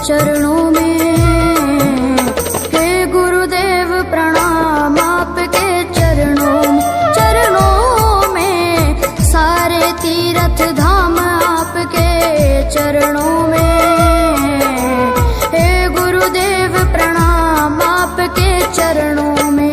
चरणों में। हे गुरुदेव प्रणाम आपके चरणों में, सारे तीर्थ धाम आपके चरणों में। हे गुरुदेव प्रणाम आपके चरणों में।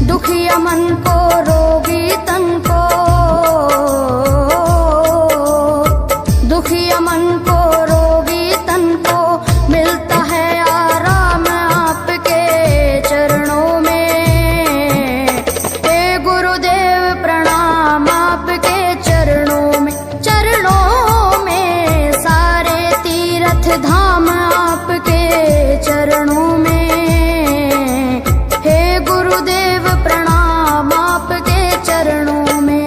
दुखिया मन को रोगी तन को, दुखिया मन को रोगी तन को मिलता है आराम आपके चरणों में। हे गुरुदेव प्रणाम आपके चरणों में, चरणों में सारे तीर्थ धाम आपके चरणों में। गुरुदेव प्रणाम आपके चरणों में।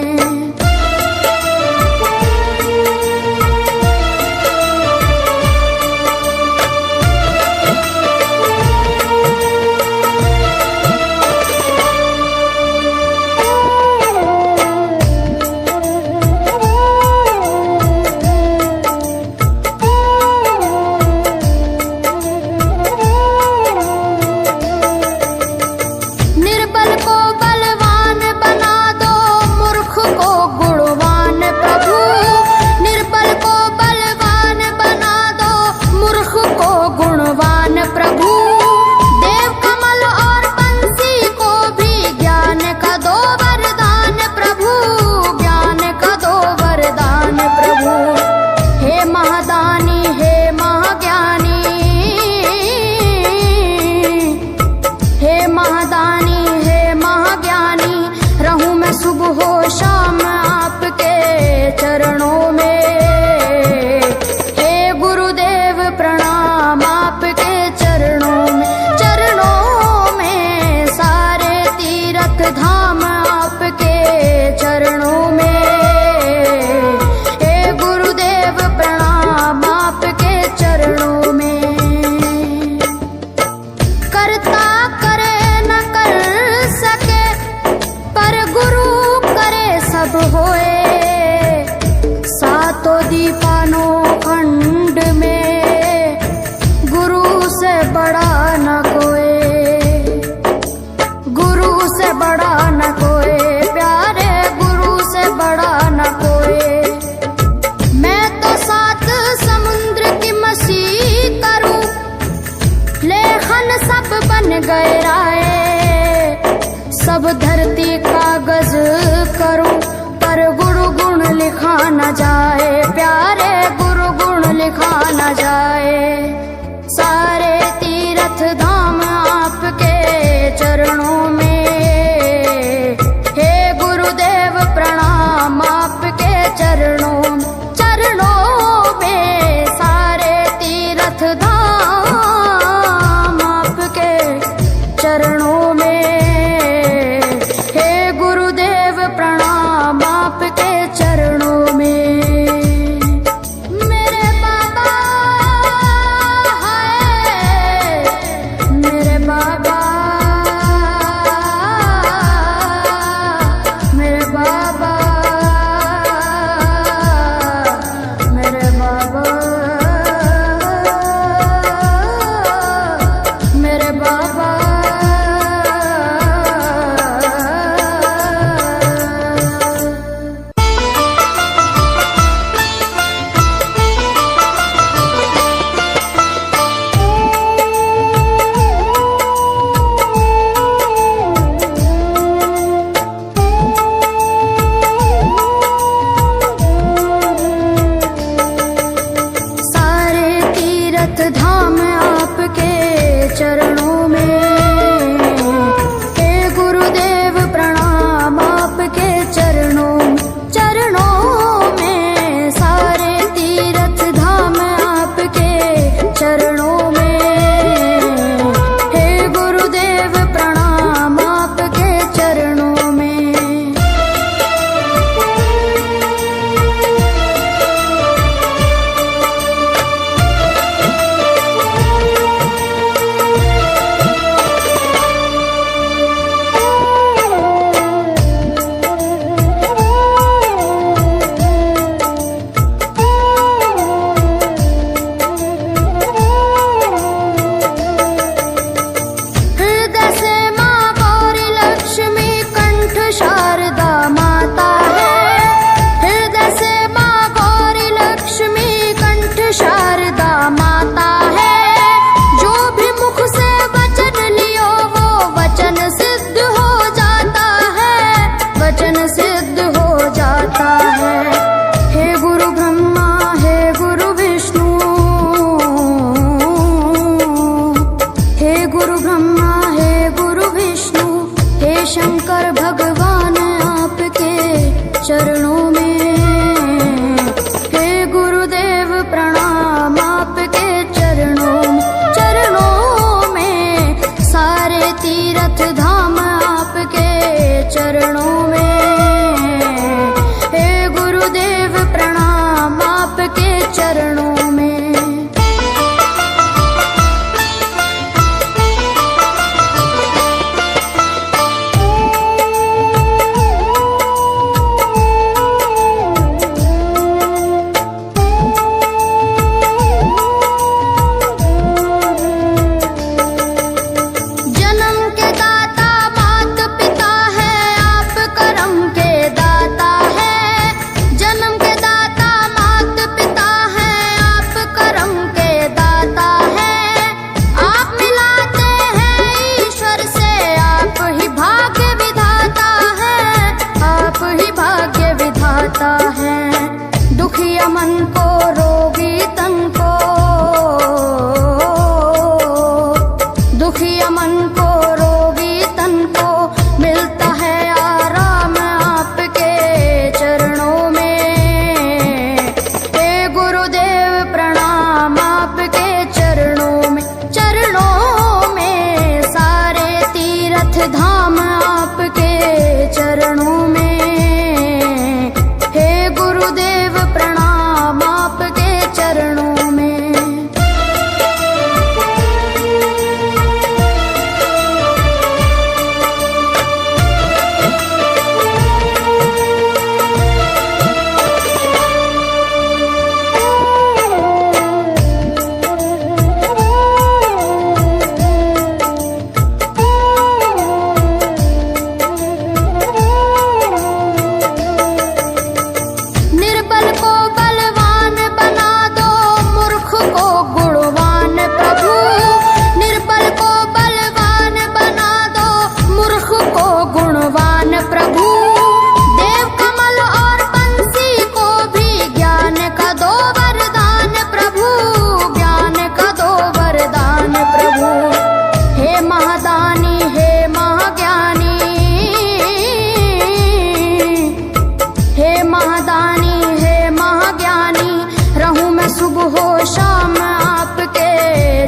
सुबह हो शाम आपके चरणों में। हे गुरुदेव प्रणाम आपके चरणों में, चरणों में सारे तीर्थ धाम आपके चरणों में। हे गुरुदेव प्रणाम आपके चरणों में। करता करे न कर सके पर गुरु करे सब होए। सातों दीपानों खंड में गुरु से बड़ा न कोई, गुरु से बड़ा न कोई, प्यारे गुरु से बड़ा न कोई। मैं तो सात समुद्र की मसीह करूं, लेखन सब बन गए राय। सब धरती कागज करूं पर गुरु गुण लिखा न जाए, प्यारे गुरु गुण लिखा न जाए। सारे तीर्थ धाम आपके चरणों में। हे गुरुदेव प्रणाम आपके चरणों में, चरणों में सारे तीर्थ धाम आपके चरणों में। प्रणाम आपके चरणों में। मेरे बाबा है, मेरे बाबा, मेरे बाबा, मेरे बाबा, मेरे बाबा। धाम आपके चरणों में।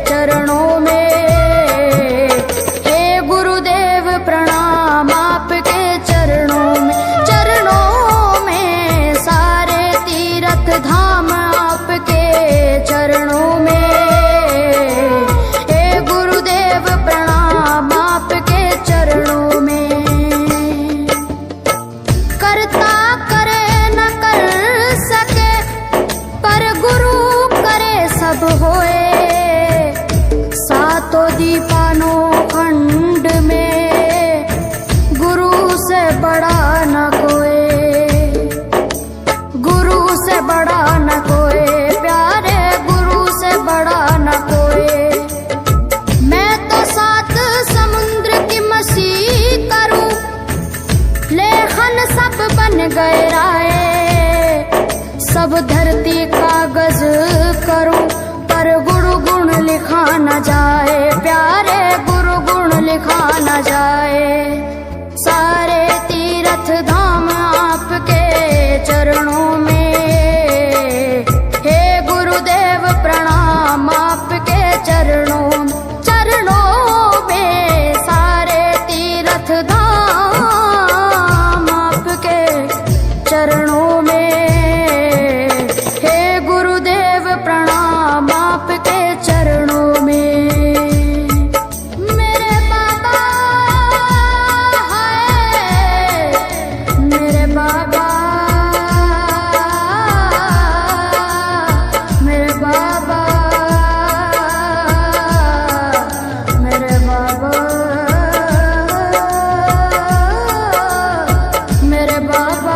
चरणों में। हे गुरुदेव प्रणाम आपके चरणों में, चरणों में सारे तीर्थ धाम आपके चरणों में। हे गुरुदेव प्रणाम आपके चरणों में। करता करे न कर सके पर गुरु करे सब होए। सातों दीपानों खंड में गुरु से बड़ा न कोई, गुरु से बड़ा न कोई प्यारे, गुरु से बड़ा न कोई। मैं तो सात समुद्र की मसी करूं, लेखन सब बन गए राय। सब धरती कागज करूं पर गुरु गुण लिखा न जाए प्यारे, गुरु गुण लिखा न जाए। सारे तीर्थ धाम आपके चरणों में। हे गुरुदेव प्रणाम आपके चरणों में, चरणों में सारे तीर्थ धाम आपके चरणों में। हे गुरुदेव प्रणाम आपके चरणों में। मेरे बाबा है, मेरे बाबा, मेरे बाबा, मेरे बाबा, मेरे बाबा।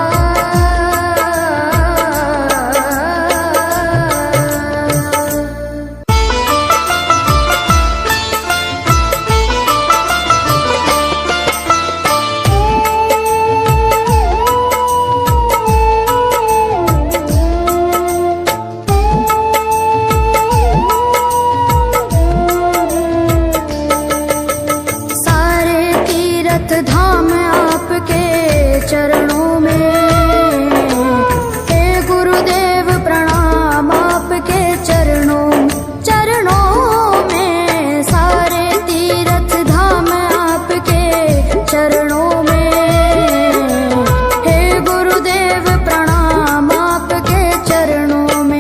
सारे तीर्थ धाम आपके चरणों में। हे गुरुदेव प्रणाम आपके चरणों में, चरणों में सारे तीर्थ धाम आपके चरणों में। हे गुरुदेव प्रणाम आपके चरणों में।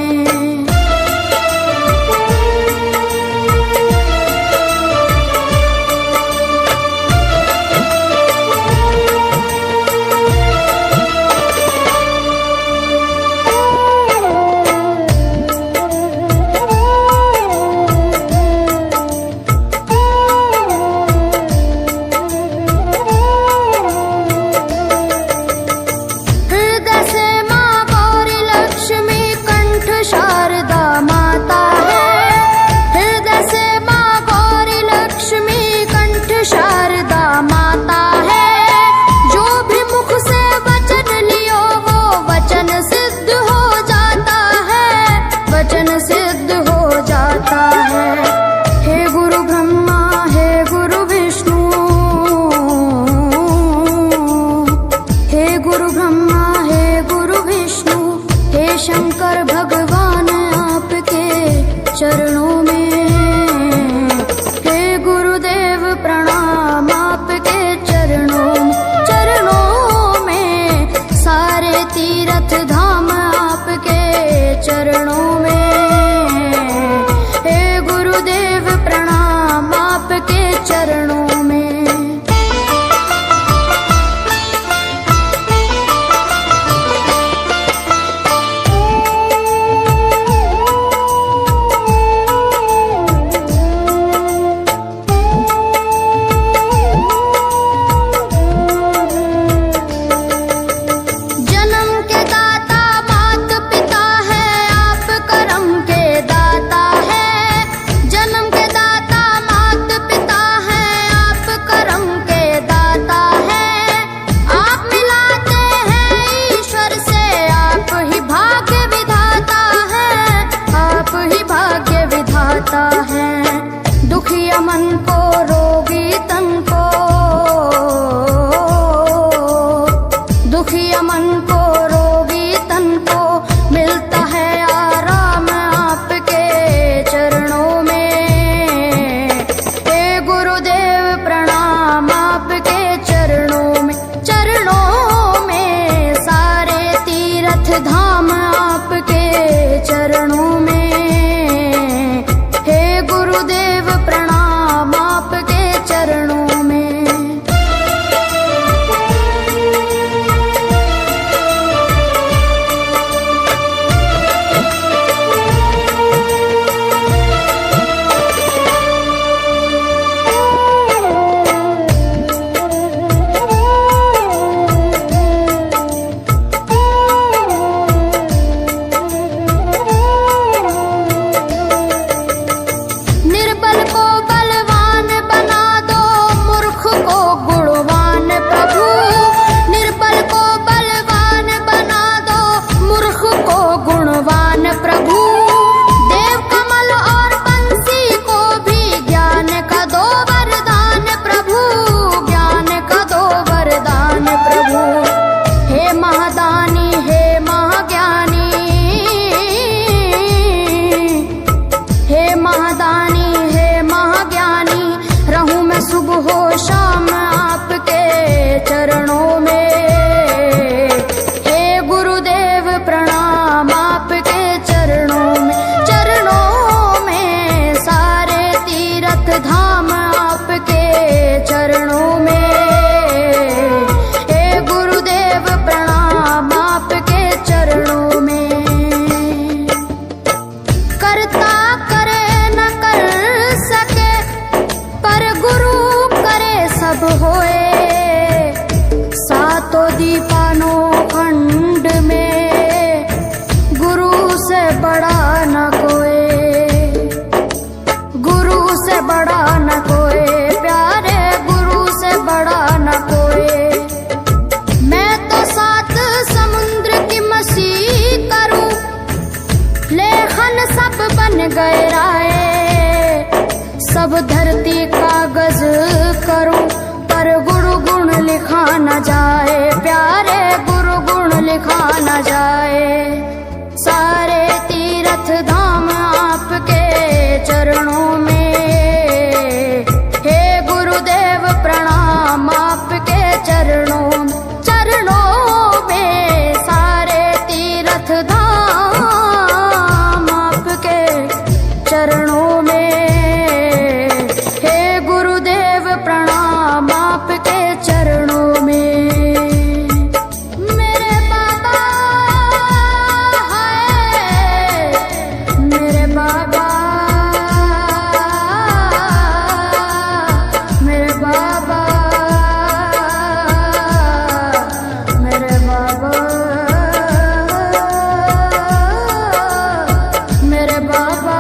हृदय से माँ गौरी लक्ष्मी कंठ शारदा माता है। हृदय से माँ गौरी लक्ष्मी कंठ शारदा माता है। जो भी मुख से वचन लियो वो वचन सिद्ध हो जाता है, वचन सिद्ध हो जाता है। हे गुरु ब्रह्मा, हे गुरु विष्णु, हे गुरु ब्रह्मा, हे गुरु विष्णु, हे शंकर भगवान आपके चरणों में। हे गुरुदेव प्रणाम आपके चरणों में, चरणों में सारे तीर्थ धाम आपके चरणों में। हे गुरुदेव प्रणाम आपके चरणों में। दीपानों खंड में, गुरु से बड़ा न कोई, गुरु से बड़ा न कोई, प्यारे गुरु से बड़ा न कोई। मैं तो सात समुद्र की मसी करूं, लेखन सब बन गए राय, सब धरती कागज करूं, पर गुरु गुण लिखा न जाए, प्यारे गुरु गुण लिखा न जाए। सारे तीर्थ धाम आपके चरणों में, हे गुरुदेव प्रणाम आपके चरणों, चरणों में। सारे तीर्थ धाम आपके चरणों में, चरणों में। मेरे बाबा है, मेरे बाबा, मेरे बाबा, मेरे बाबा, मेरे बाबा।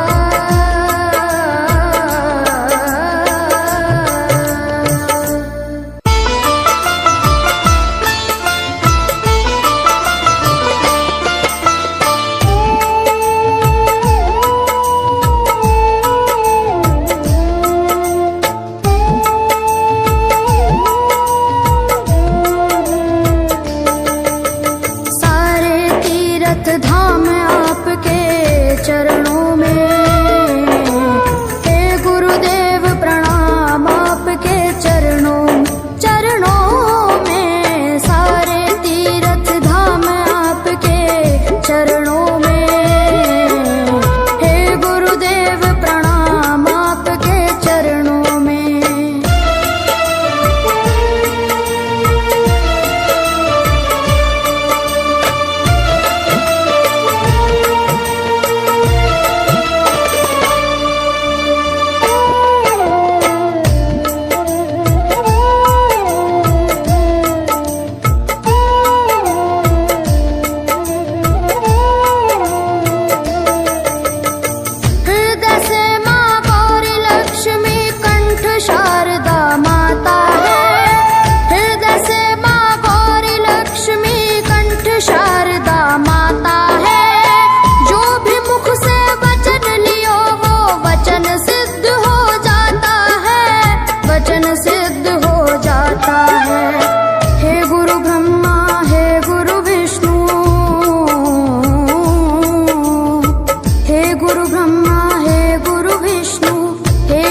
धाम आपके चरणों में, हे गुरुदेव प्रणाम आपके चरणों, चरणों में। सारे तीर्थ धाम आपके चरणों में, हे गुरुदेव प्रणाम आपके चरणों में।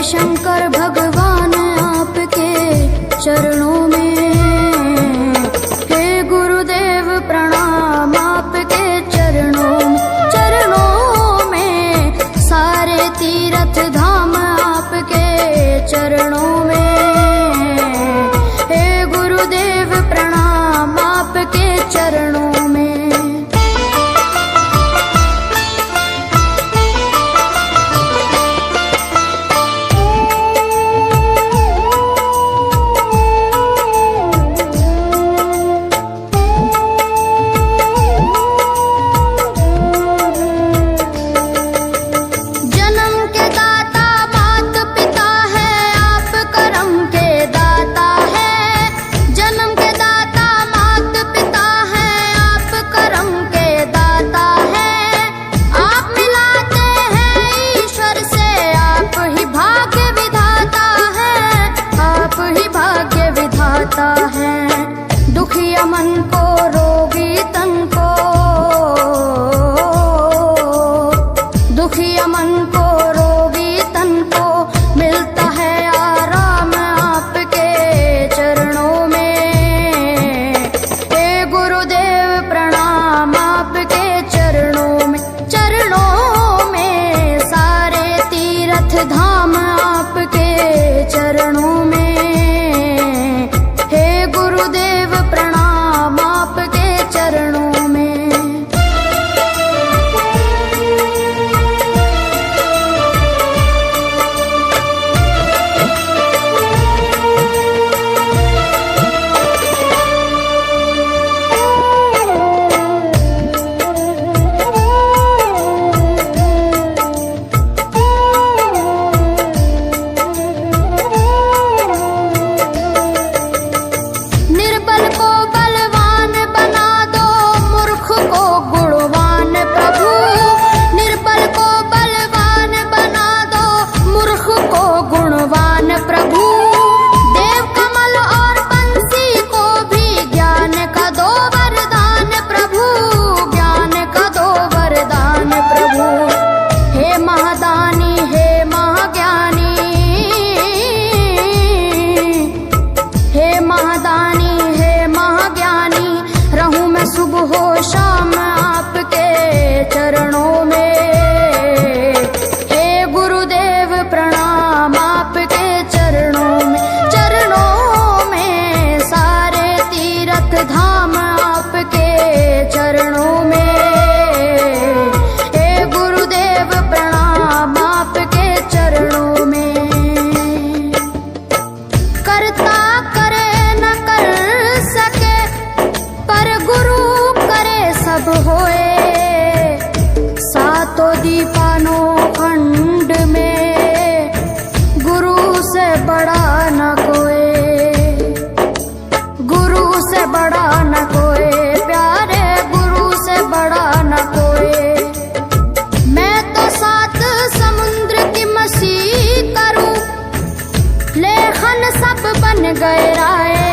शंकर भगवान आपके चरणों में, हे गुरुदेव प्रणाम आपके चरणों, चरणों में। सारे तीर्थ धाम आपके चरणों में, हे गुरुदेव प्रणाम आपके चरणों में। गहराए।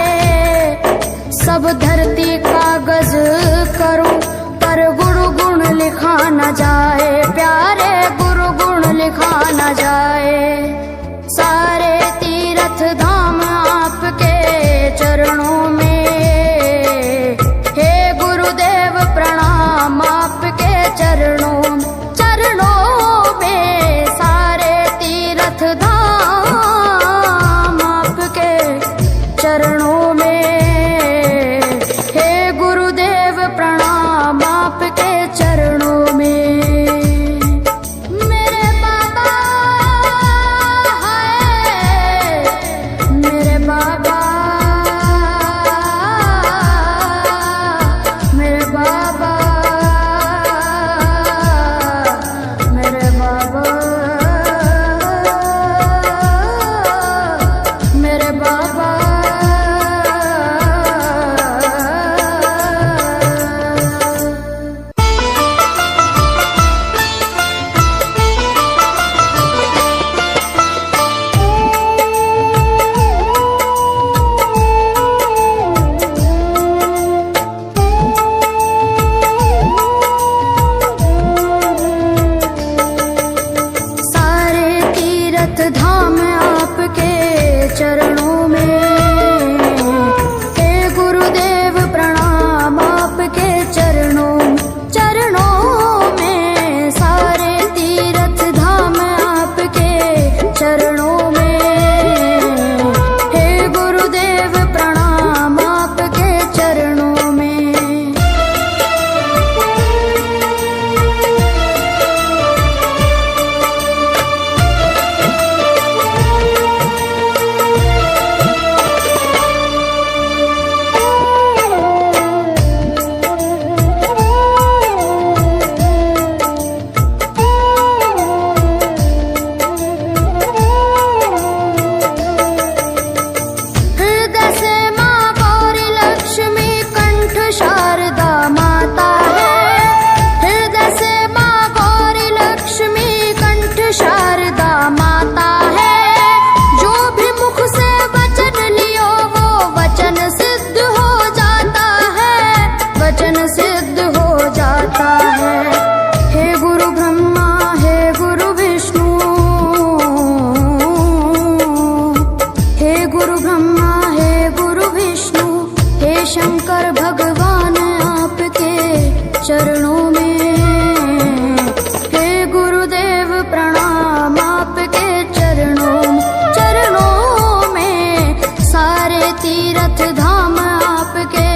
सब धरती कागज करूं पर गुरु गुण लिखा न जाए, प्यारे गुरु गुण लिखा न जाए। सारे तीर्थ धाम आपके चरणों में, हे गुरुदेव प्रणाम आपके चरणों में। सारे तीर्थ धाम आपके चरणों में, हे गुरुदेव प्रणाम आपके चरणों में। मेरे बाबा है, मेरे बाबा, मेरे बाबा, मेरे बाबा, मेरे बाबा। सारे तीर्थ धाम आपके चरणों में, हे गुरुदेव प्रणाम आपके चरणों में। सारे तीर्थ धाम आपके चरणों में, हे गुरुदेव प्रणाम आपके चरणों में। हृदय से माँ गौरी लक्ष्मी कंठ शारदा माता है। हृदय से माँ गौरी लक्ष्मी कंठ शारदा माता है। जो भी मुख से वचन लियो वो वचन सिद्ध हो जाता है, वचन सिद्ध हो जाता है। हे गुरु ब्रह्मा, हे गुरु विष्णु, हे गुरु ब्रह्मा, हे गुरु विष्णु, हे शंकर भगवान आपके चरणों में, हे गुरुदेव प्रणाम आपके चरणों में। सारे तीर्थ धाम आपके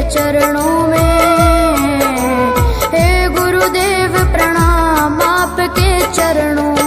चरणों में, हे गुरुदेव प्रणाम आपके चरणों